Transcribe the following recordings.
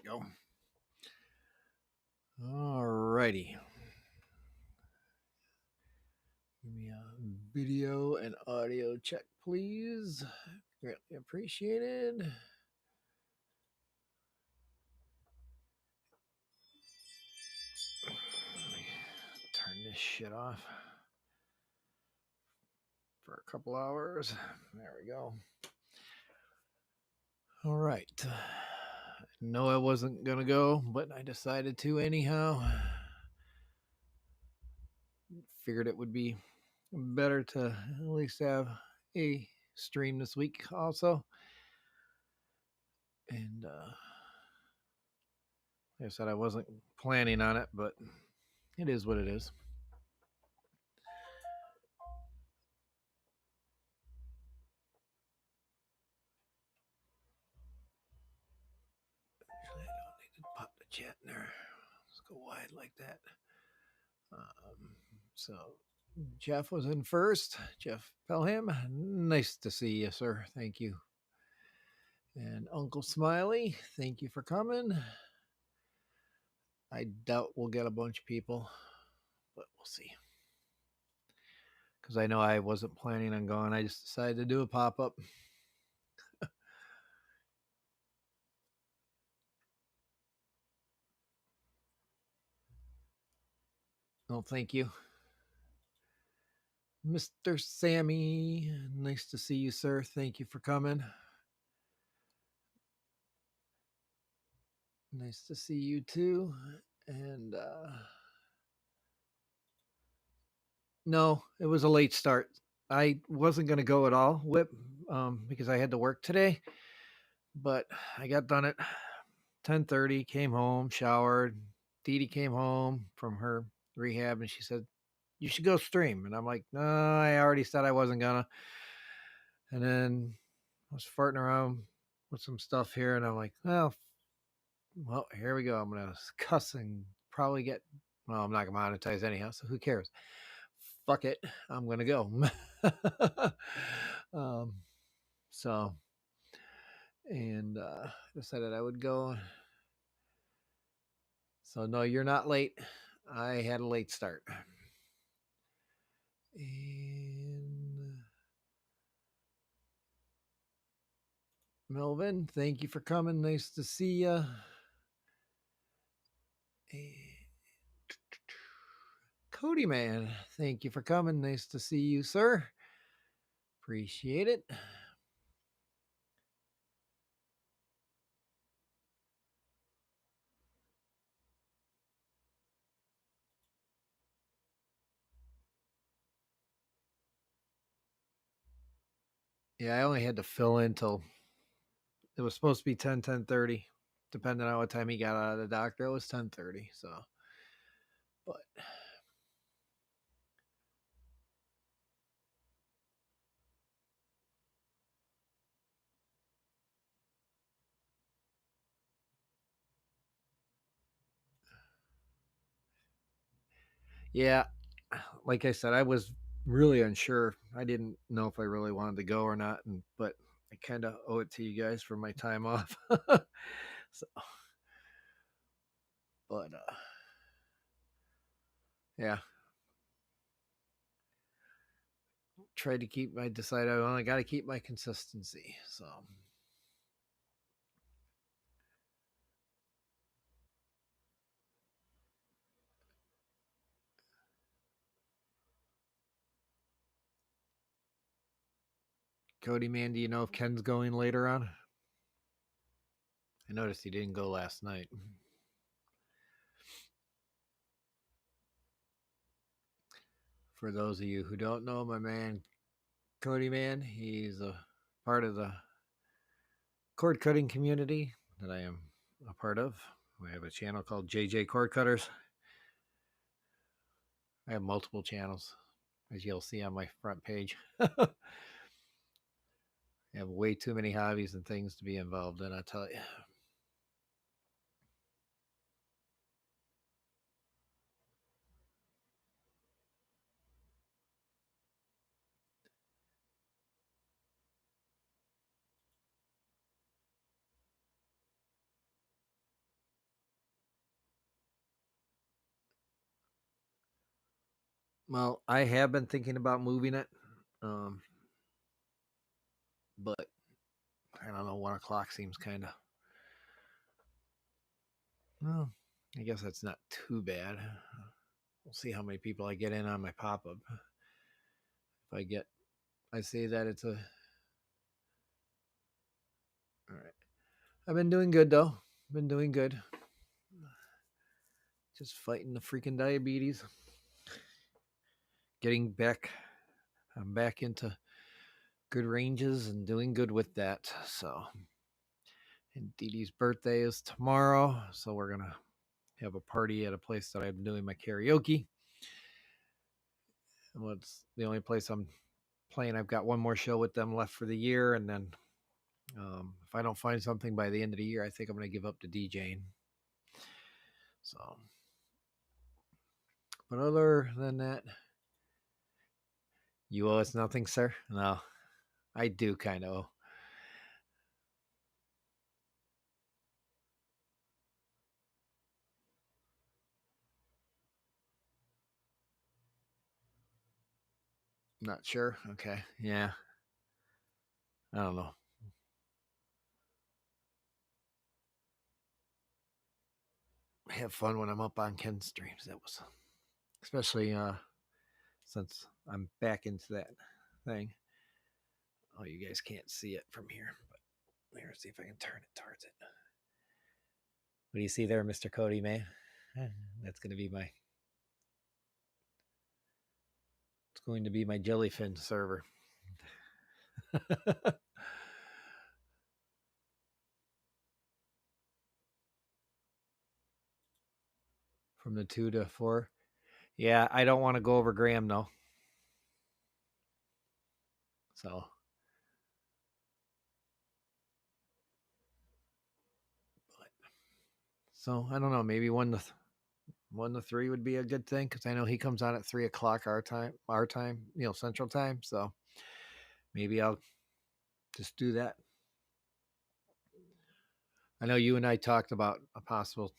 go. All righty. Give me a video and audio check, please. Greatly appreciated. Let me turn this shit off for a couple hours. There we go. All right. No, I wasn't going to go, but I decided to anyhow. Figured it would be better to at least have a stream this week also. And like I said, I wasn't planning on it, but it is what it is. Usually I don't need to pop the chat in there. Let's go wide like that. So Jeff was in first. Jeff Pelham, nice to see you, sir. Thank you. And Uncle Smiley, thank you for coming. I doubt we'll get a bunch of people, but we'll see. Because I know I wasn't planning on going. I just decided to do a pop up. Oh, thank you. Mr. Sammy, nice to see you, sir. Thank you for coming. Nice to see you too. And no, it was a late start. I wasn't going to go at all, Whip, because I had to work today. But I got done at 10:30. Came home, showered. Dee Dee came home from her rehab, and she said, "You should go stream." And I'm like, "No, I already said I wasn't gonna." And then I was farting around with some stuff here, and I'm like, well, here we go. I'm gonna cuss and probably get. Well, I'm not gonna monetize anyhow, so who cares? Fuck it, I'm gonna go. um, so, and decided I would go. So no, you're not late. I had a late start. And Melvin, thank you for coming. Nice to see you. Cody Man, thank you for coming. Nice to see you, sir. Appreciate it. Yeah, I only had to fill in till it was supposed to be 10:30, depending on what time he got out of the doctor. It was 10:30, so but yeah, like I said, I was really unsure. I didn't know if I really wanted to go or not, but I kind of owe it to you guys for my time off. So, but yeah, tried to keep. I decided I only got to keep my consistency. So. Cody, man, do you know if Ken's going later on? I noticed he didn't go last night. For those of you who don't know, my man Cody, man, he's a part of the cord cutting community that I am a part of. We have a channel called JJ Cord Cutters. I have multiple channels, as you'll see on my front page. I have way too many hobbies and things to be involved in, I tell you. Well, I have been thinking about moving it, um, but I don't know. 1 o'clock seems kind of. Well, I guess that's not too bad. We'll see how many people I get in on my pop up. If I say that it's a. All right. I've been doing good though. Been doing good. Just fighting the freaking diabetes. Getting back. I'm back into good ranges and doing good with that. So, and Dee Dee's birthday is tomorrow, so we're gonna have a party at a place that I'm doing my karaoke. Well, it's the only place I'm playing. I've got one more show with them left for the year, and then if I don't find something by the end of the year, I think I'm going to give up to DJing. So, but other than that, you owe us nothing, sir. No, I do kind of. Not sure. Okay. Yeah. I don't know. I have fun when I'm up on Ken's streams. That was especially since I'm back into that thing. Oh, you guys can't see it from here, but here, see if I can turn it towards it. What do you see there, Mr. Cody, man? That's going to be my. It's going to be my jellyfin server. From the 2 to 4. Yeah, I don't want to go over Graham though. So, but, so I don't know. Maybe 1 to 3 would be a good thing because I know he comes on at 3 o'clock our time, Central Time. So maybe I'll just do that. I know you and I talked about a possible,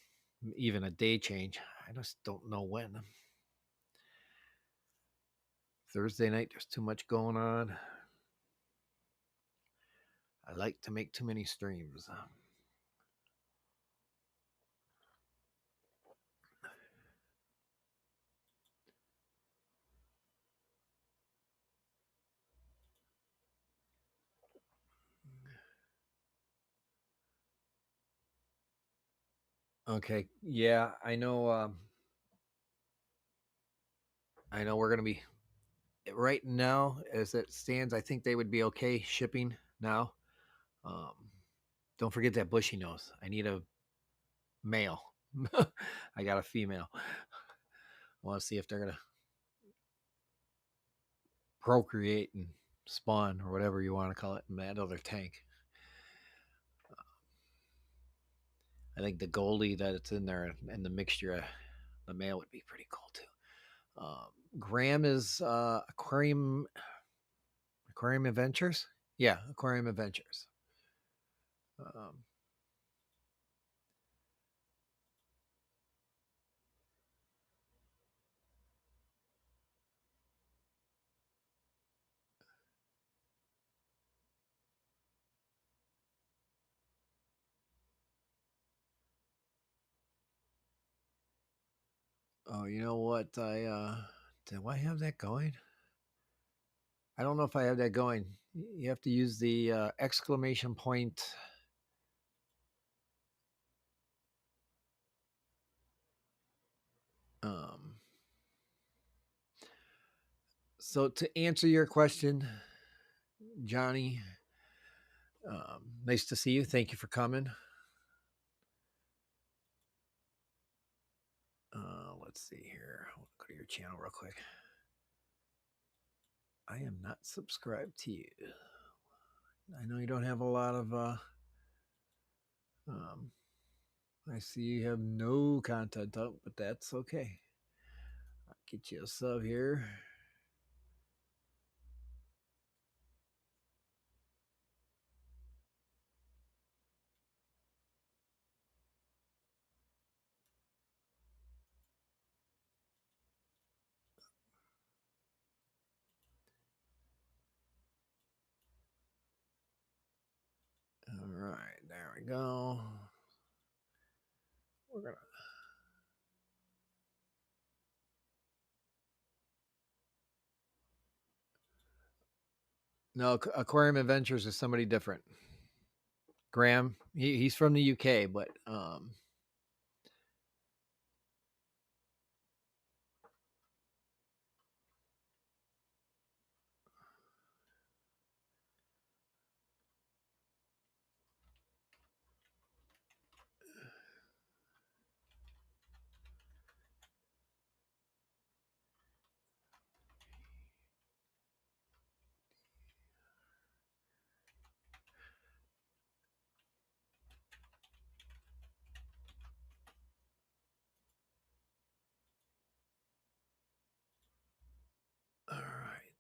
even a day change. I just don't know when. Thursday night, there's too much going on. I like to make too many streams. Okay, yeah, I know. I know we're gonna be right now as it stands. I think they would be okay shipping now. Um, don't forget that bushy nose. I need a male. I got a female. I want to see if they're gonna procreate and spawn or whatever you want to call it in that other tank. I think the Goldie that it's in there and the mixture, the male would be pretty cool too. Graham is Aquarium Adventures. Yeah, Aquarium Adventures. Um, oh, you know what? Do I have that going? I don't know if I have that going. You have to use the exclamation point. Um, so to answer your question, Johnny, nice to see you. Thank you for coming. Let's see here. I'll go to your channel real quick. I am not subscribed to you. I know you don't have a lot of. I see you have no content up, but that's okay. I'll get you a sub here. we go. We're gonna. No, Aquarium Adventures is somebody different. Graham, he's from the UK, but all right,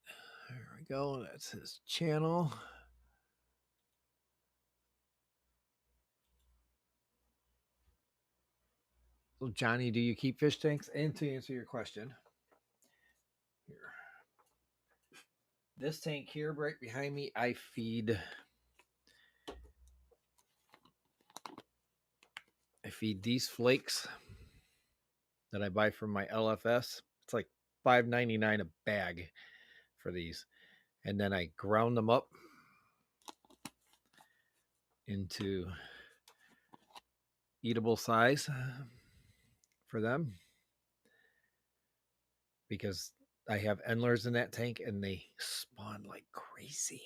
there we go. That's his channel. So, Johnny, do you keep fish tanks? And to answer your question, here, this tank here, right behind me, I feed these flakes that I buy from my LFS. It's like $5.99 a bag for these, and then I ground them up into eatable size for them because I have endlers in that tank and they spawn like crazy.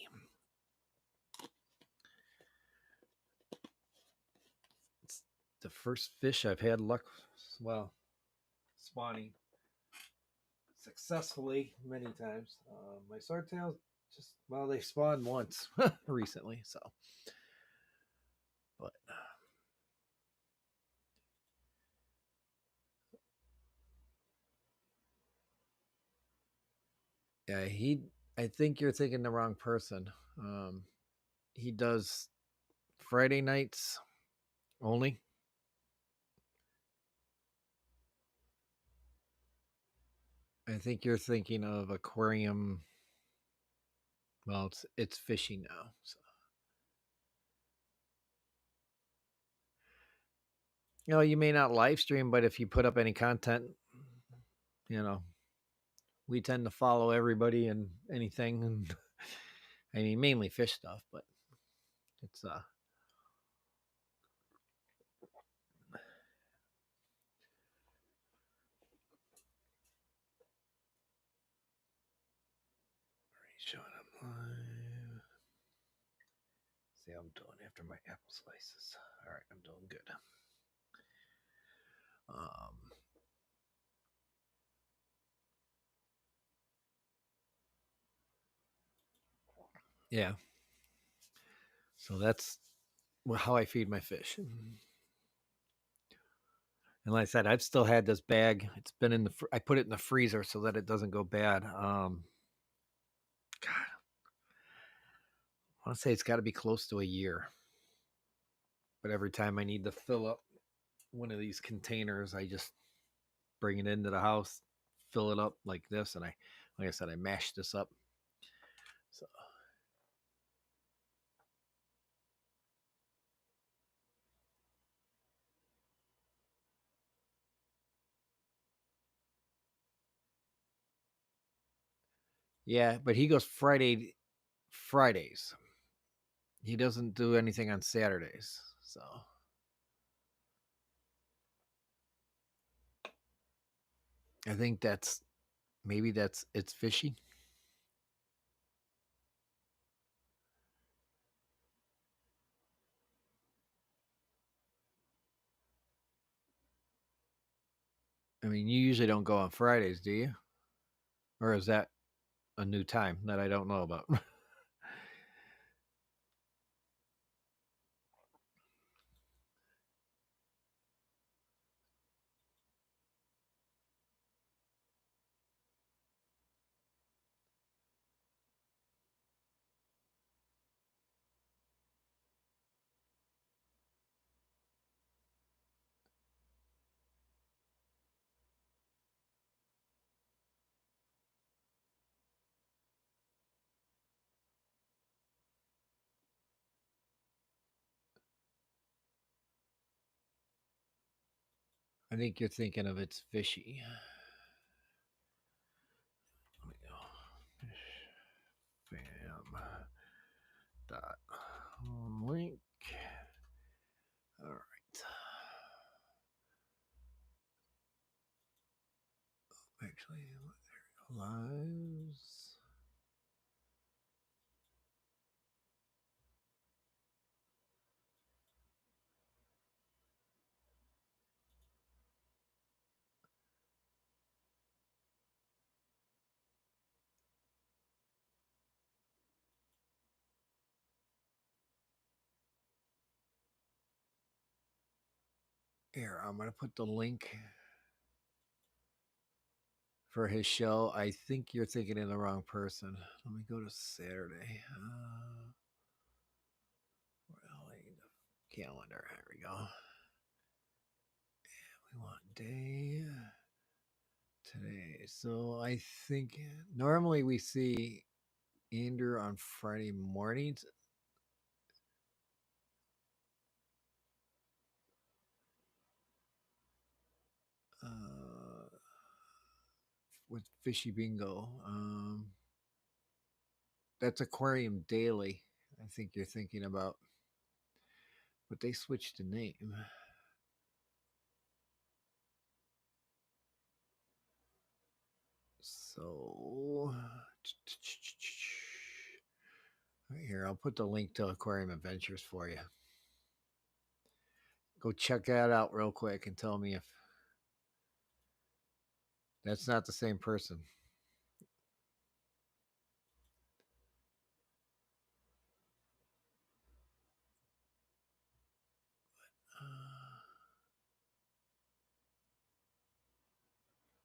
It's the first fish I've had luck, well, spawning successfully many times. My swordtails just, well, they spawned once recently, so, but yeah, I think you're thinking the wrong person. He does Friday nights only. I think you're thinking of aquarium. Well, it's fishing now. So, you may not live stream, but if you put up any content, you know, we tend to follow everybody and anything, and I mean mainly fish stuff, but it's showing up live. See how I'm doing after my apple slices. All right, I'm doing good. Yeah. So that's how I feed my fish. And like I said, I've still had this bag. It's been in the. I put it in the freezer so that it doesn't go bad. God, I want to say it's got to be close to a year. But every time I need to fill up one of these containers, I just bring it into the house, fill it up like this, and like I said, I mash this up. So yeah, but he goes Fridays. He doesn't do anything on Saturdays. So I think maybe it's fishy. I mean, you usually don't go on Fridays, do you? Or is that a new time that I don't know about? I think you're thinking of It's Fishy. Let me go. Fam. Dot link. All right. Actually, there we go. Lives. Here, I'm going to put the link for his show. I think you're thinking of the wrong person. Let me go to Saturday. Calendar. There we go. We want day today. So I think normally we see Andrew on Friday mornings. With Fishy Bingo. That's Aquarium Daily. I think you're thinking about, but they switched the name. So right here, I'll put the link to Aquarium Adventures for you. Go check that out real quick and tell me if that's not the same person.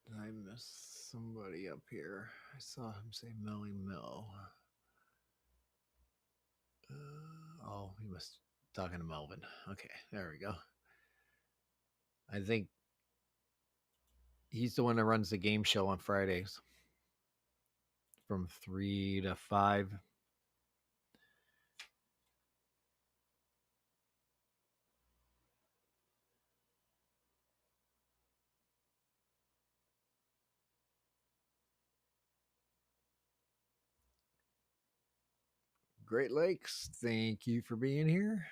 Did I miss somebody up here? I saw him say Melly Mill. Oh, he must talking to Melvin. Okay, there we go. I think he's the one that runs the game show on Fridays from 3 to 5. Great Lakes, thank you for being here.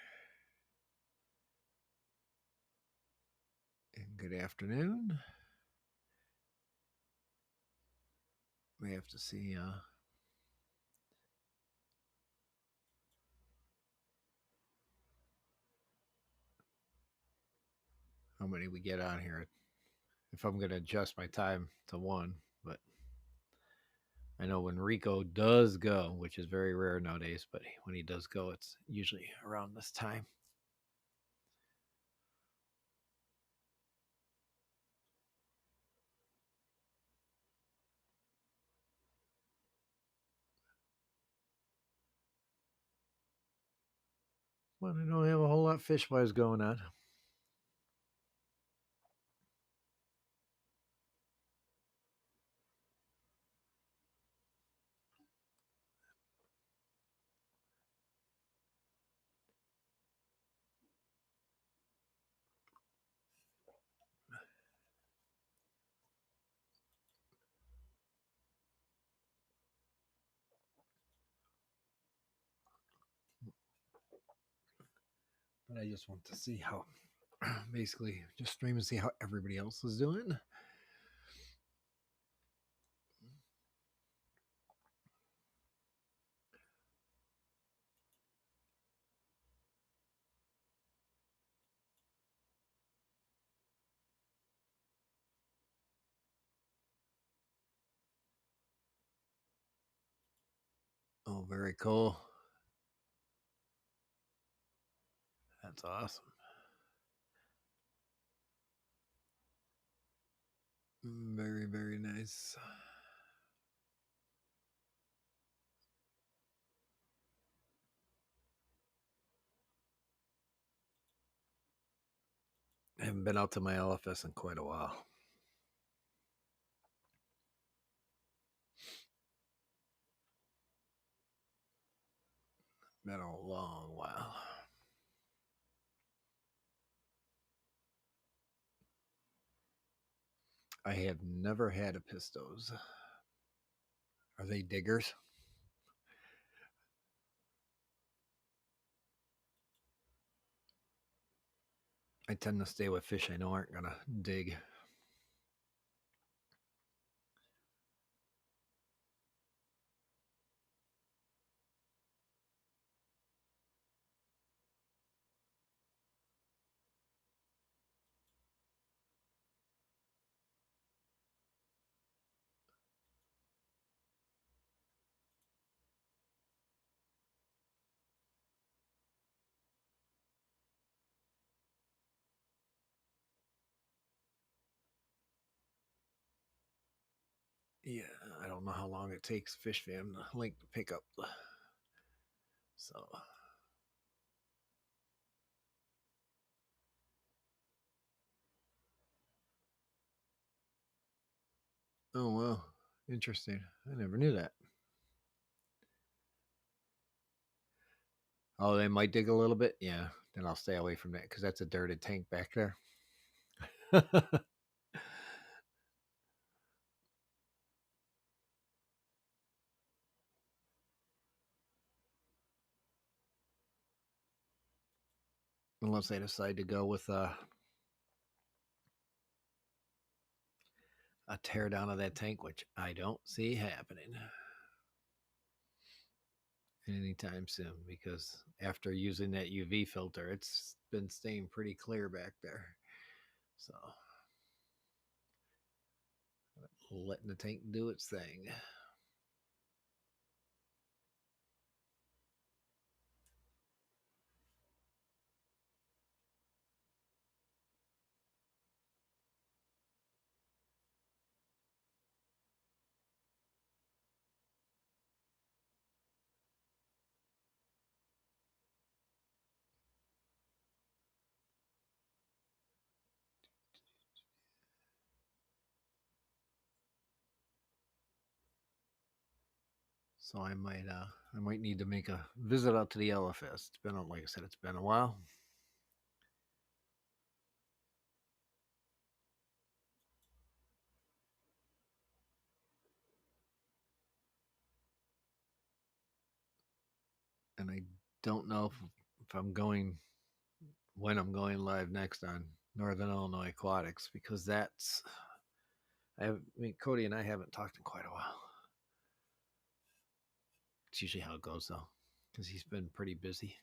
And good afternoon. We have to see how many we get on here. If I'm going to adjust my time to 1, but I know when Rico does go, which is very rare nowadays, but when he does go, it's usually around this time. Well, I don't have a whole lot fish-wise going on. But I just want to see how, basically, just stream and see how everybody else is doing. Oh, very cool. That's awesome. Very, very nice. I haven't been out to my LFS in quite a while. Been a long while. I have never had a Pistos. Are they diggers? I tend to stay with fish I know aren't gonna dig. Yeah, I don't know how long it takes Fish Fam link to pick up. So, oh well, interesting. I never knew that. Oh, they might dig a little bit. Yeah, then I'll stay away from that because that's a dirted tank back there. Unless they decide to go with a tear down of that tank, which I don't see happening anytime soon because after using that UV filter, it's been staying pretty clear back there. So, letting the tank do its thing. So I might need to make a visit out to the LFS. It's been like I said, it's been a while. And I don't know if I'm going when I'm going live next on Northern Illinois Aquatics because I mean Cody and I haven't talked in quite a while. It's usually how it goes though, because he's been pretty busy.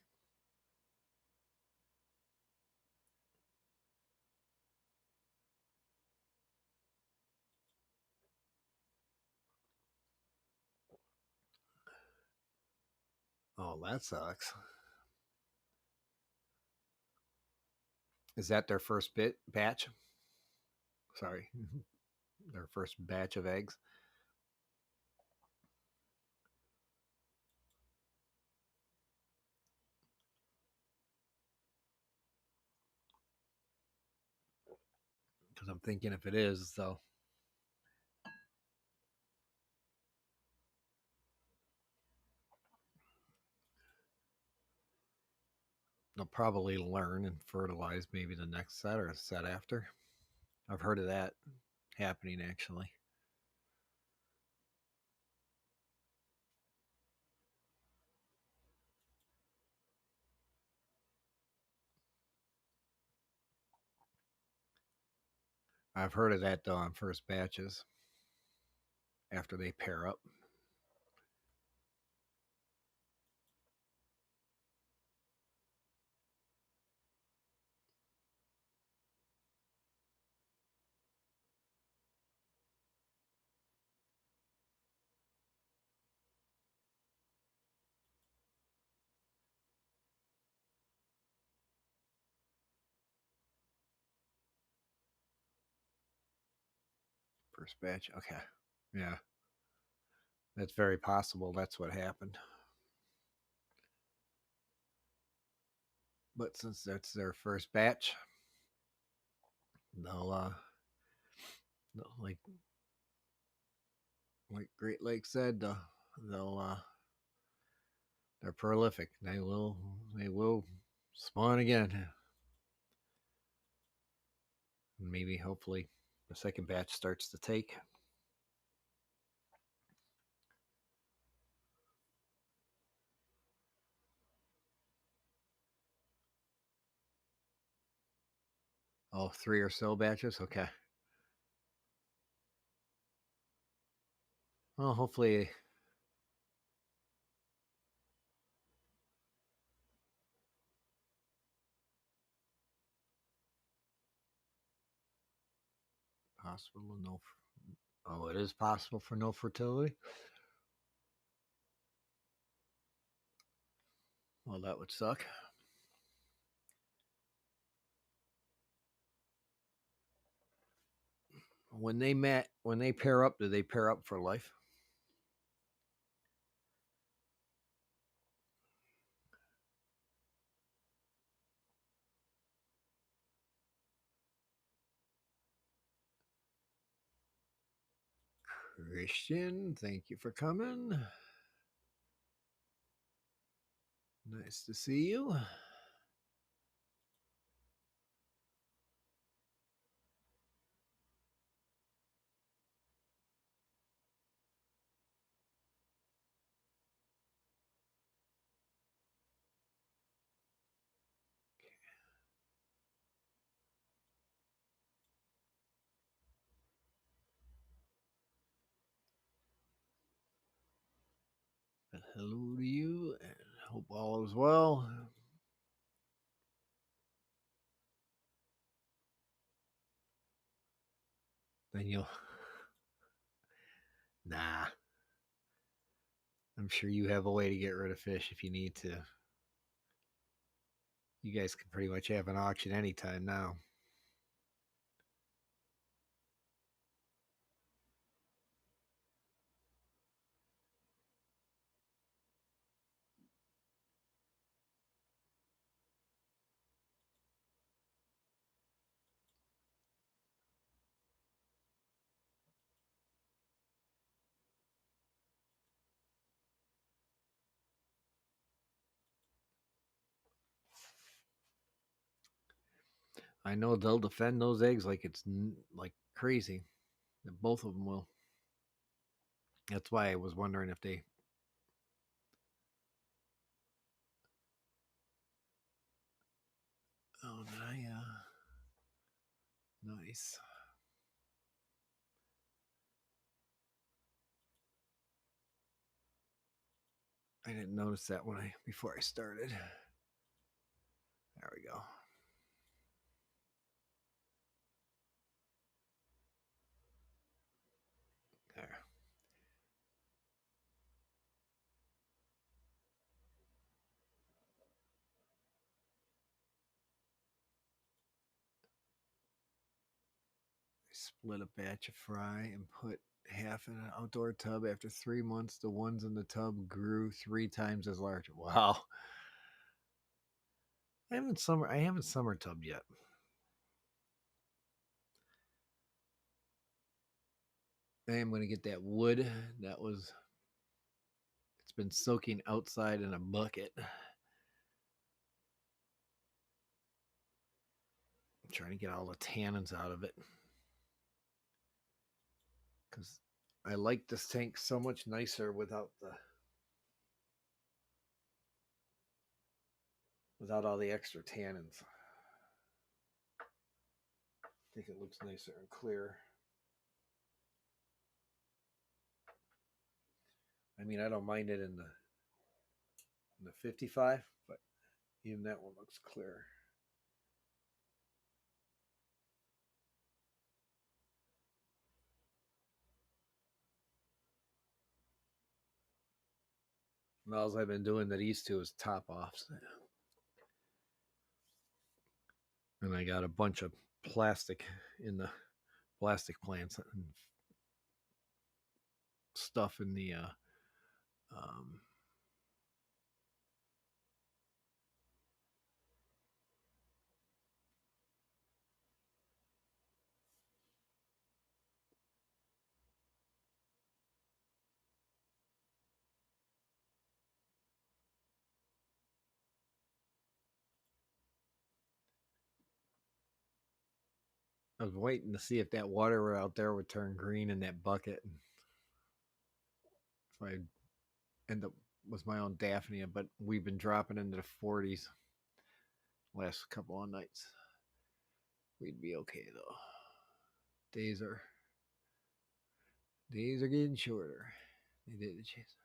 Oh, that sucks. Is that their first batch? Sorry, their first batch of eggs. Because I'm thinking if it is, they'll probably learn and fertilize maybe the next set or a set after. I've heard of that happening actually. I've heard of that though on first batches after they pair up. First batch. Okay. Yeah. That's very possible. That's what happened. But since that's their first batch, they'll like Great Lakes said, they'll they're prolific. They will spawn again. Maybe hopefully The second batch starts to take. Oh, 3 or so batches? Okay. Well, hopefully. Possible no. Oh, it is possible for no fertility? Well, that would suck. When they pair up, do they pair up for life? Christian, thank you for coming. Nice to see you. Hello to you, and hope all is well. Then you'll. Nah. I'm sure you have a way to get rid of fish if you need to. You guys can pretty much have an auction anytime now. I know they'll defend those eggs like it's like crazy. Both of them will. That's why I was wondering if they. Oh, nice. I didn't notice that before I started. There we go. There. I split a batch of fry and put half in an outdoor tub. After 3 months, the ones in the tub grew 3 times as large. Wow. I haven't summer tubbed yet. I am going to get that wood. It's been soaking outside in a bucket. I'm trying to get all the tannins out of it. Because I like this tank so much nicer without all the extra tannins. I think it looks nicer and clear. I mean, I don't mind it in the 55, but even that one looks clear. And all I've been doing to these two is top offs. And I got a bunch of plastic in the plastic plants and stuff in the um, I was waiting to see if that water out there would turn green in that bucket. So I end up with my own Daphnia, but we've been dropping into the 40s last couple of nights. We'd be okay though. Days are days are getting shorter. They did the chase.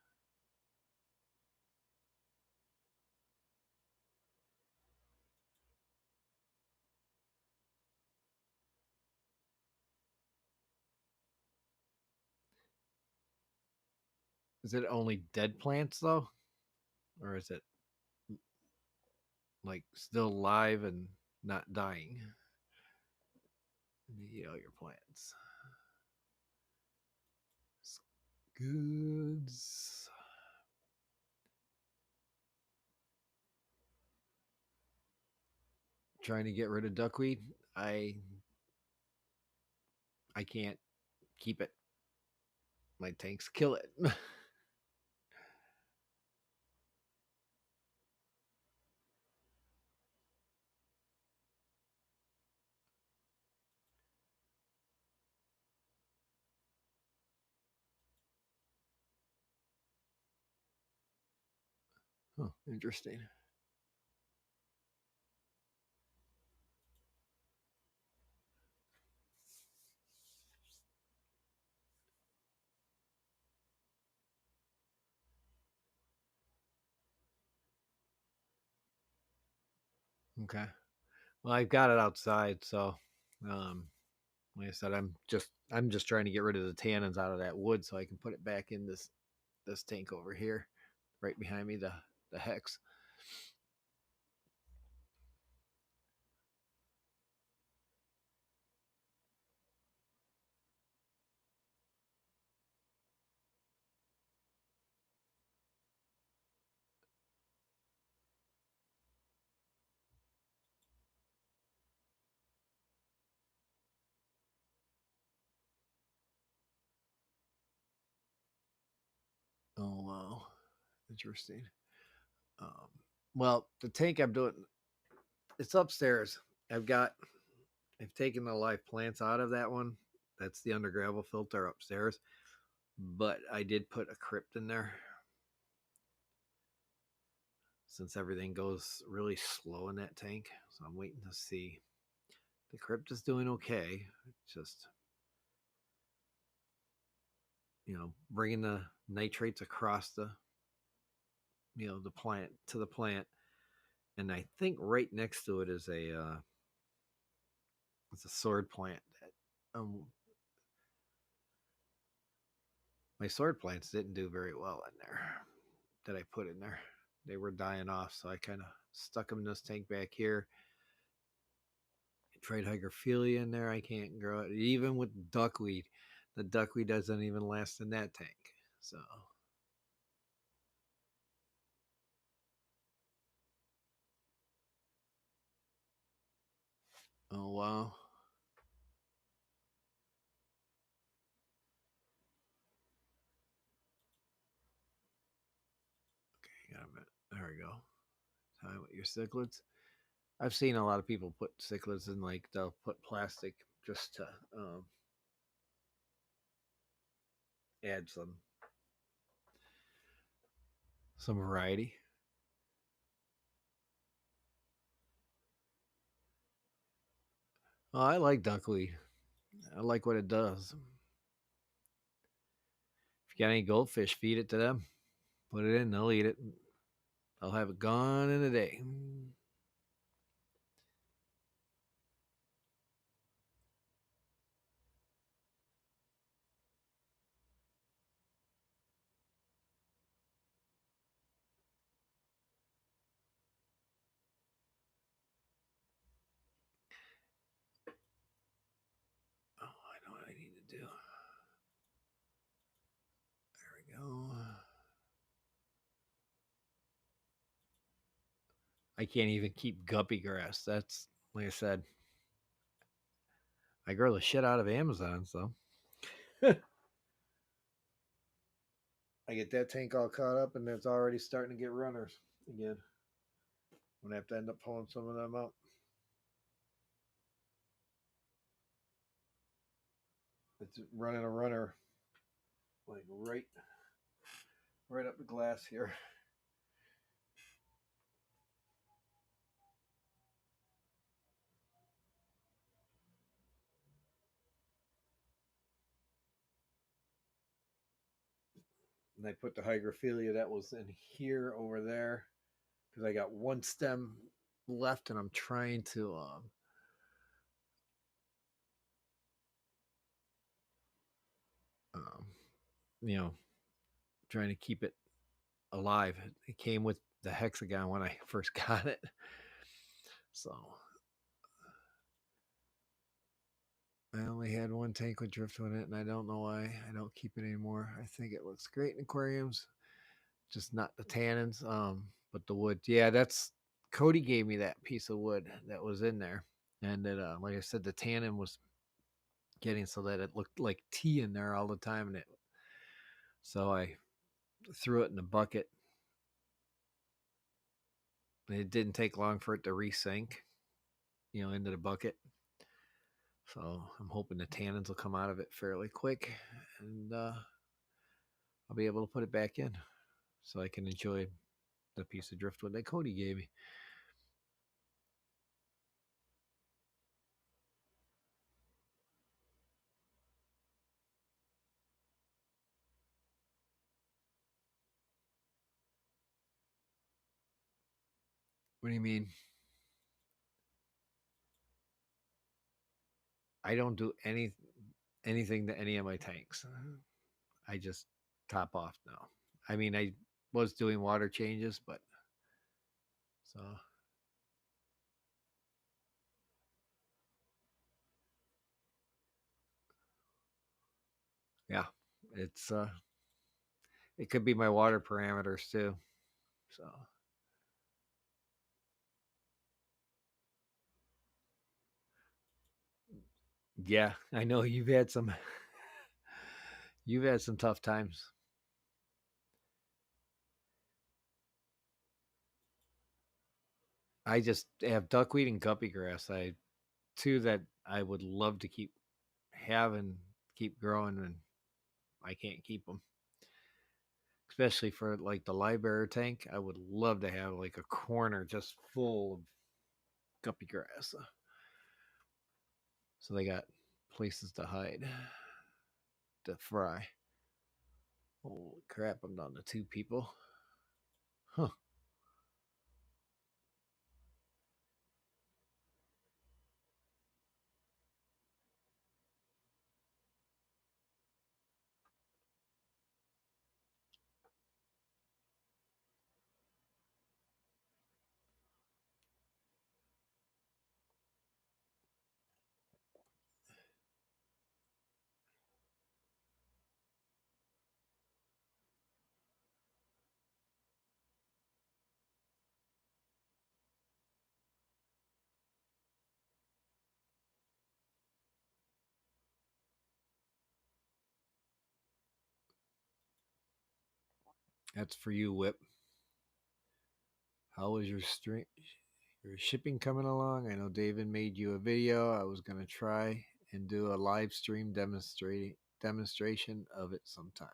Is it only dead plants though, or is it like still alive and not dying? You know your plants. Goods. Trying to get rid of duckweed. I I can't keep it. My tanks kill it. Oh, interesting. Okay. Well, I've got it outside, so um, like I said, I'm just trying to get rid of the tannins out of that wood so I can put it back in this tank over here, right behind me, the hex. Oh wow, interesting. Um, well, the tank I'm doing, it's upstairs. I've got I've taken the live plants out of that one. That's the under gravel filter upstairs. But I did put a crypt in there since everything goes really slow in that tank. So I'm waiting to see. The crypt is doing okay. It's just, bringing the nitrates across the plant to the plant. And I think right next to it is it's a sword plant. My sword plants didn't do very well in there that I put in there. They were dying off, so I kind of stuck them in this tank back here. I tried hygrophila in there. I can't grow it. Even with duckweed, the duckweed doesn't even last in that tank. So, oh wow. Okay, got a minute. There we go. Time with your cichlids. I've seen a lot of people put cichlids in, like they'll put plastic just to add some variety. Oh, I like duckweed. I like what it does. If you got any goldfish, feed it to them. Put it in, they'll eat it. They'll have it gone in a day. Oh, I know what I need to do. There we go. I can't even keep guppy grass. That's, like I said, I grow the shit out of Amazon, so I get that tank all caught up, and it's already starting to get runners again. I'm gonna have to end up pulling some of them out. It's running a runner like right up the glass here. And I put the hygrophila that was in here over there because I got one stem left, and I'm trying to um, you know, trying to keep it alive. It came with the hexagon when I first got it, so I only had one tank with driftwood in it, and I don't know why I don't keep it anymore. I think it looks great in aquariums, just not the tannins, but the wood. Yeah, that's Cody gave me that piece of wood that was in there, and it, like I said, the tannin was getting so that it looked like tea in there all the time, and so I threw it in the bucket. And it didn't take long for it to resink, into the bucket. So I'm hoping the tannins will come out of it fairly quick, and I'll be able to put it back in so I can enjoy the piece of driftwood that Cody gave me. What do you mean? I don't do anything to any of my tanks. I just top off now. I mean, I was doing water changes, but so yeah, it's it could be my water parameters too. So yeah, I know you've had some tough times. I just have duckweed and guppy grass. I two that I would love to keep growing, and I can't keep them. Especially for like the library tank, I would love to have like a corner just full of guppy grass, so they got places to hide, to fry. Holy crap! I'm down to two people. Huh? That's for you, Whip. How was your shipping coming along? I know David made you a video. I was gonna try and do a live stream demonstration of it sometime.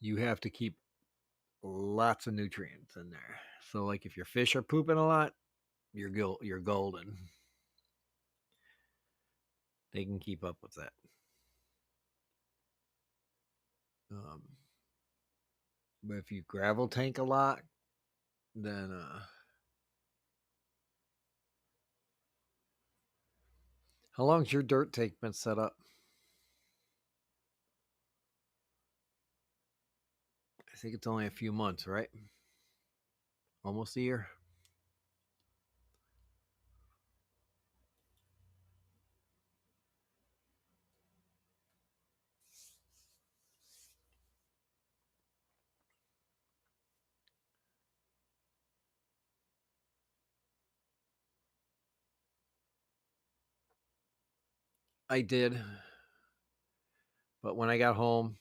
You have to keep lots of nutrients in there. So, like if your fish are pooping a lot, you're golden. They can keep up with that. Um, but if you gravel tank a lot, then how long's your dirt tank been set up? I think it's only a few months, right? Almost a year. I did, but when I got home,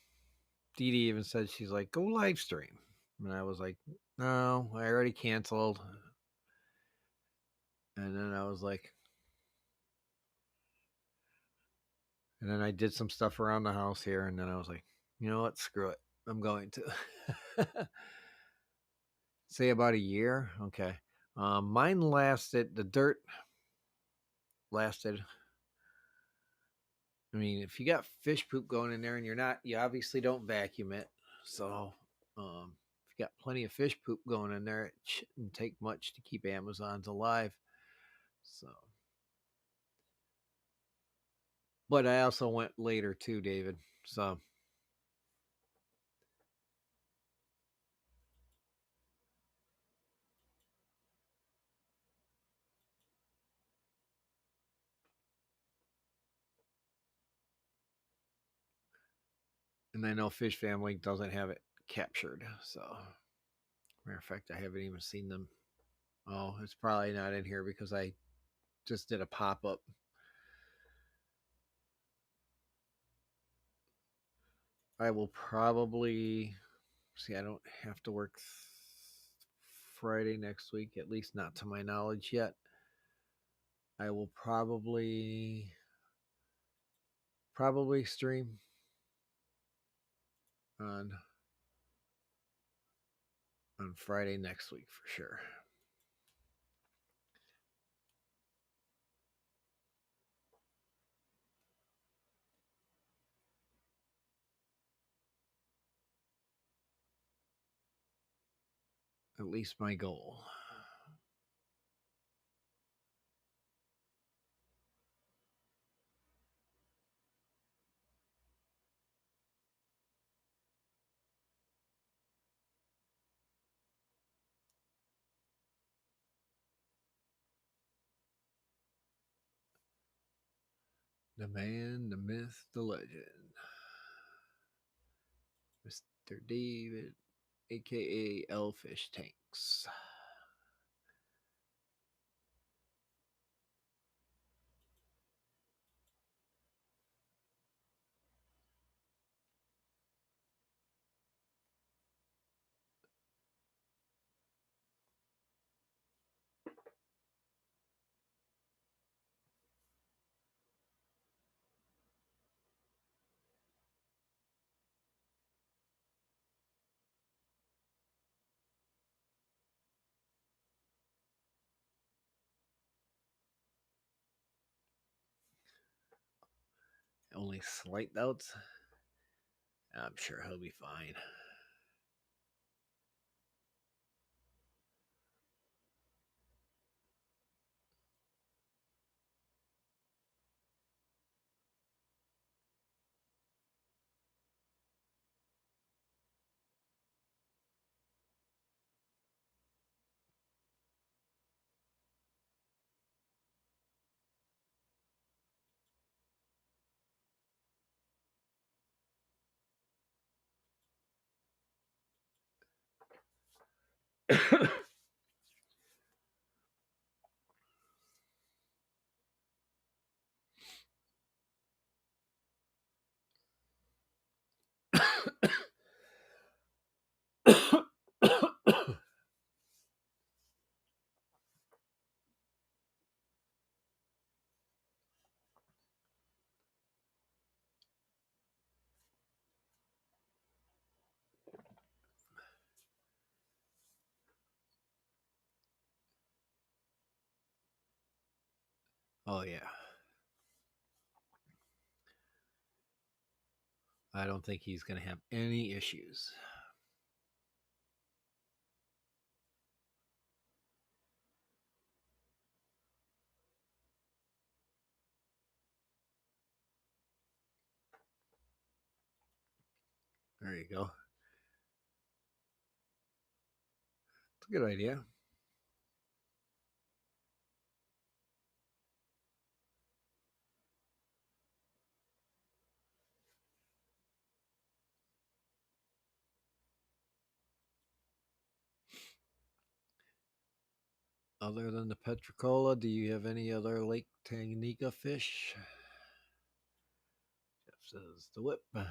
Dee Dee even said, she's like, go live stream. And I was like, no, I already canceled. And then I was like, and then I did some stuff around the house here. And then I was like, you know what? Screw it. I'm going to. Say about a year. Okay. Mine lasted, the dirt lasted. I mean, if you got fish poop going in there and you obviously don't vacuum it. So, if you got plenty of fish poop going in there, it shouldn't take much to keep Amazons alive. So, but I also went later too, David. So, and I know Fish Family doesn't have it captured. So, matter of fact, I haven't even seen them. Oh, it's probably not in here because I just did a pop up. I will probably see. I don't have to work Friday next week, at least not to my knowledge yet. I will probably stream on Friday next week for sure. At least my goal. The man, the myth, the legend. Mr. David, aka Elfish Tanks. Only slight doubts. I'm sure he'll be fine. Oh, yeah. I don't think he's going to have any issues. There you go. It's a good idea. Other than the Petricola, do you have any other Lake Tanganyika fish? says the whip. And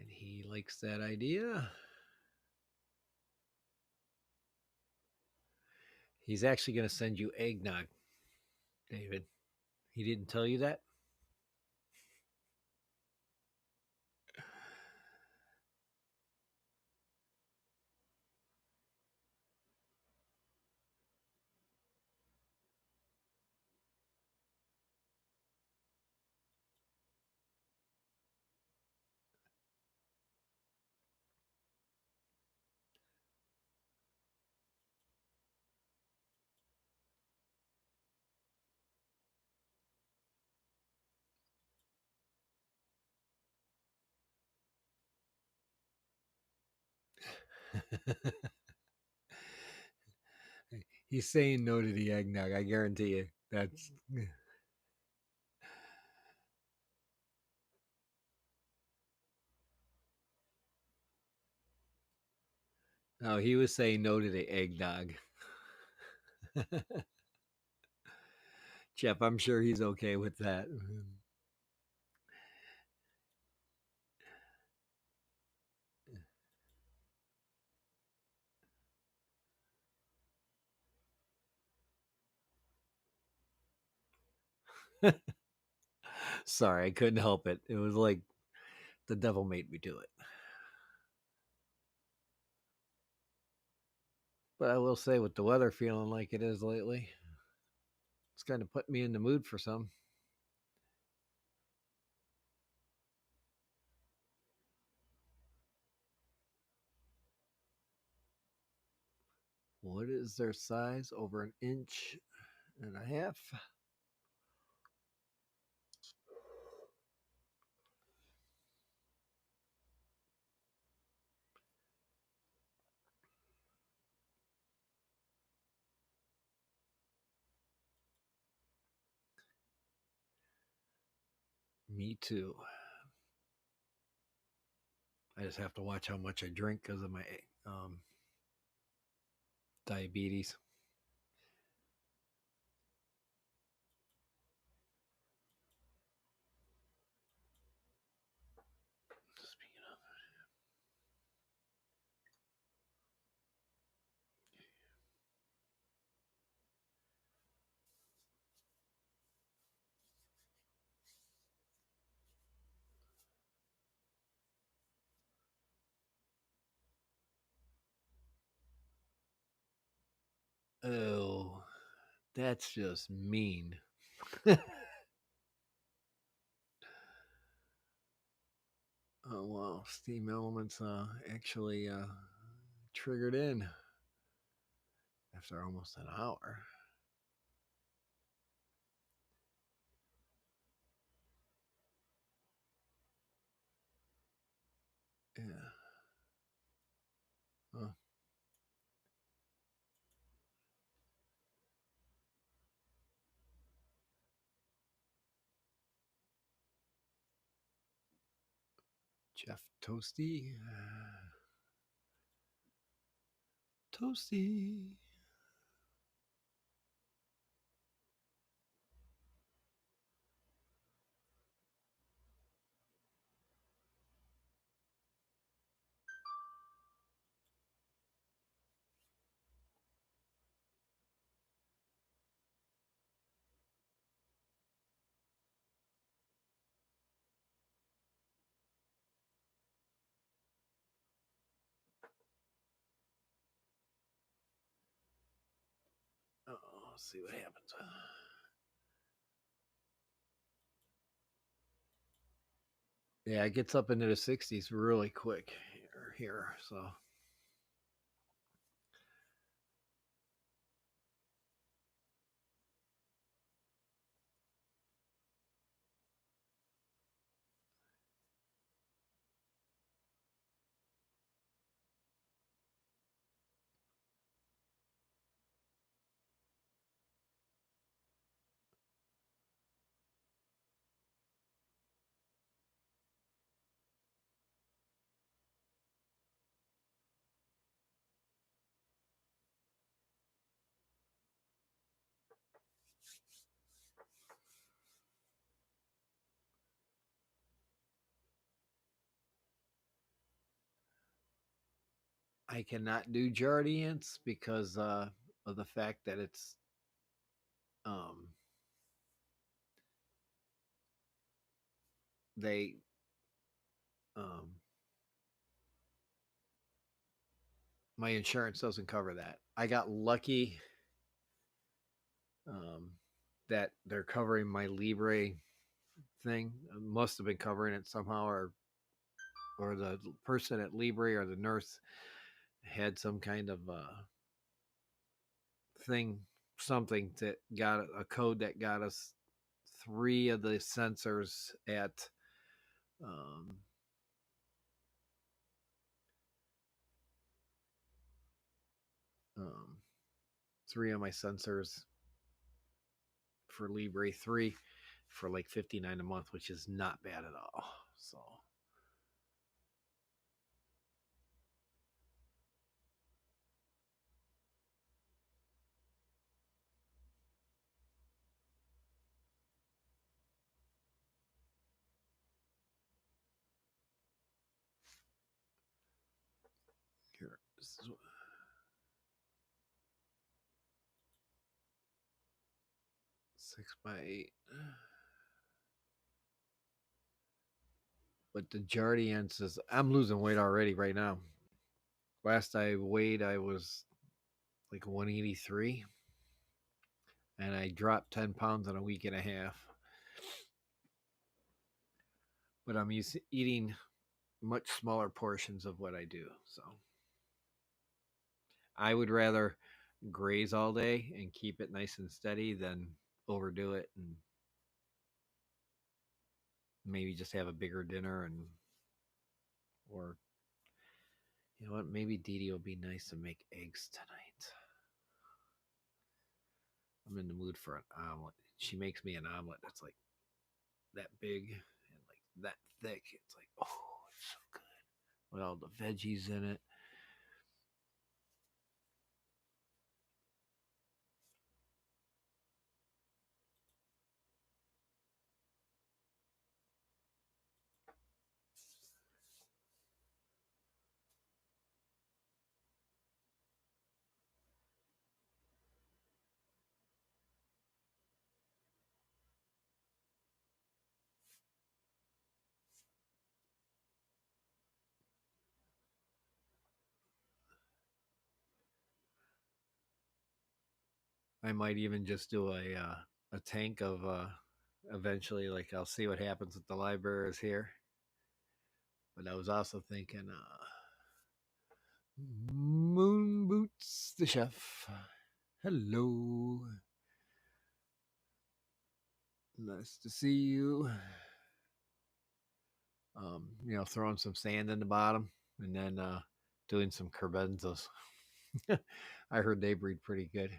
he likes that idea. He's actually going to send you eggnog, David. He didn't tell you that? He's saying no to the eggnog. I guarantee you. That's. Oh, he was saying no to the eggnog. Jeff, I'm sure he's okay with that. Sorry, I couldn't help it. It was like the devil made me do it. But I will say, with the weather feeling like it is lately, it's kind of put me in the mood for some. What is their size? Over an inch and a half. Me too. I just have to watch how much I drink because of my diabetes. Speaking of, oh, that's just mean. Oh wow, Steam Elements actually triggered in after almost an hour. Yeah. Oh, Jeff Toasty. Toasty. Oh, let's see what happens. Yeah, it gets up into the 60s really quick here. So I cannot do Jardiance because of the fact that it's um, they um, my insurance doesn't cover that. I got lucky um, that they're covering my Libre thing. Must have been covering it somehow, or the person at Libre or the nurse had some kind of thing, something that got a code that got us three of the sensors at um, um, three of my sensors for Libre 3 for like 59 a month, which is not bad at all. So here, this is 6x8. But the Jardiance is, I'm losing weight already right now. Last I weighed, I was like 183, and I dropped 10 pounds in a week and a half. But I'm eating much smaller portions of what I do. So I would rather graze all day and keep it nice and steady than overdo it and maybe just have a bigger dinner and or you know what, maybe Dee Dee will be nice and make eggs tonight. I'm in the mood for an omelet. She makes me an omelet that's like that big and like that thick. It's like, oh, it's so good with all the veggies in it. I might even just do a tank of eventually. Like I'll see what happens with the libraries here. But I was also thinking, Moon Boots the chef. Hello, nice to see you. Throwing some sand in the bottom and then doing some Kerbenzas. I heard they breed pretty good.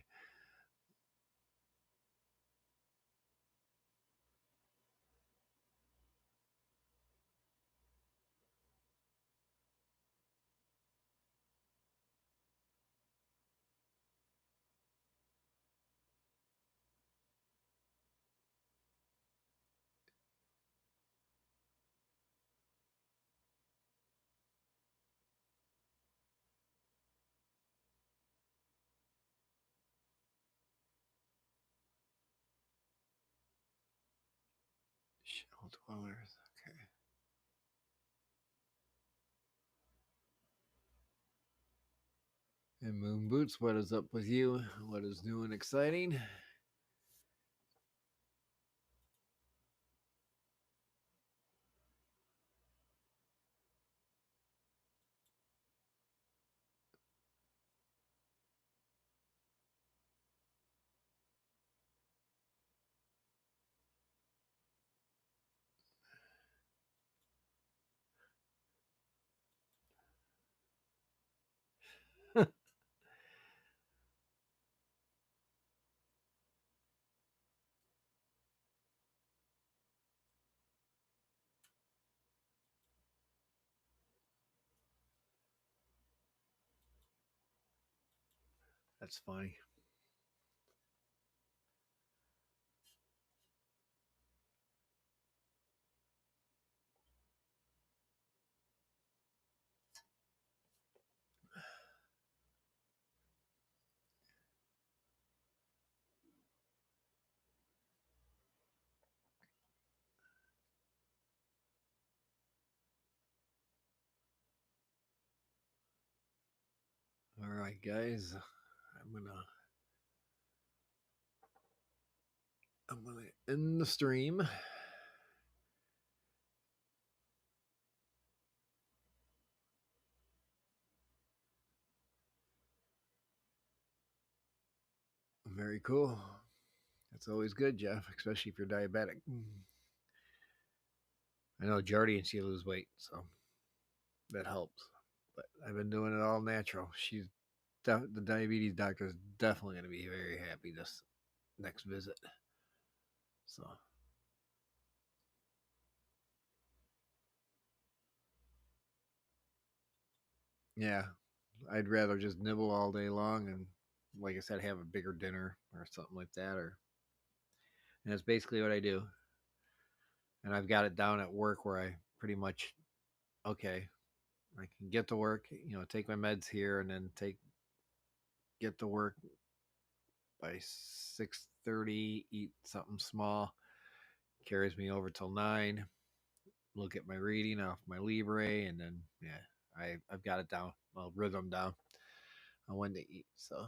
Shell dwellers. Okay. And Moon Boots, what is up with you? What is new and exciting? That's funny. right, guys. I'm gonna end the stream. Very cool. That's always good, Jeff, especially if you're diabetic. I know Jardy and she lose weight, so that helps. But I've been doing it all natural. The diabetes doctor is definitely going to be very happy this next visit. So yeah, I'd rather just nibble all day long and, like I said, have a bigger dinner or something like that. And that's basically what I do. And I've got it down at work where I pretty much, okay, I can get to work, take my meds here, and then get to work by 6:30. Eat something small, carries me over till 9. Look at my reading off my Libre, and then yeah, I've got it down, well, rhythm down on when to eat. So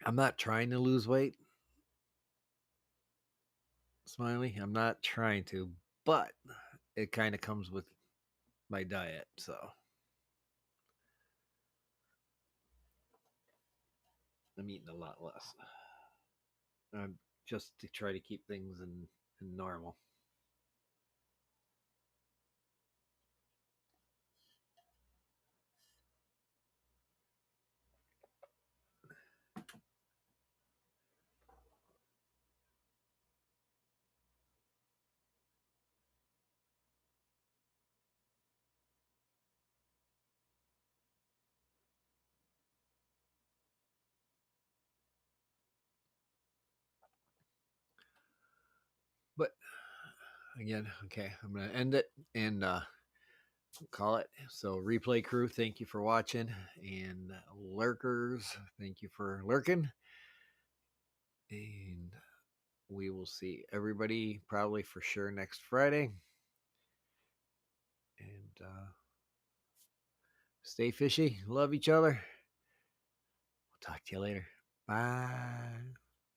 I'm not trying to lose weight, Smiley. I'm not trying to, but it kind of comes with my diet. So I'm eating a lot less. Just to try to keep things in normal. But again, okay, I'm gonna end it and call it. So replay crew, thank you for watching, and lurkers, thank you for lurking, and we will see everybody probably for sure next Friday. And stay fishy. Love each other. We'll talk to you later. Bye.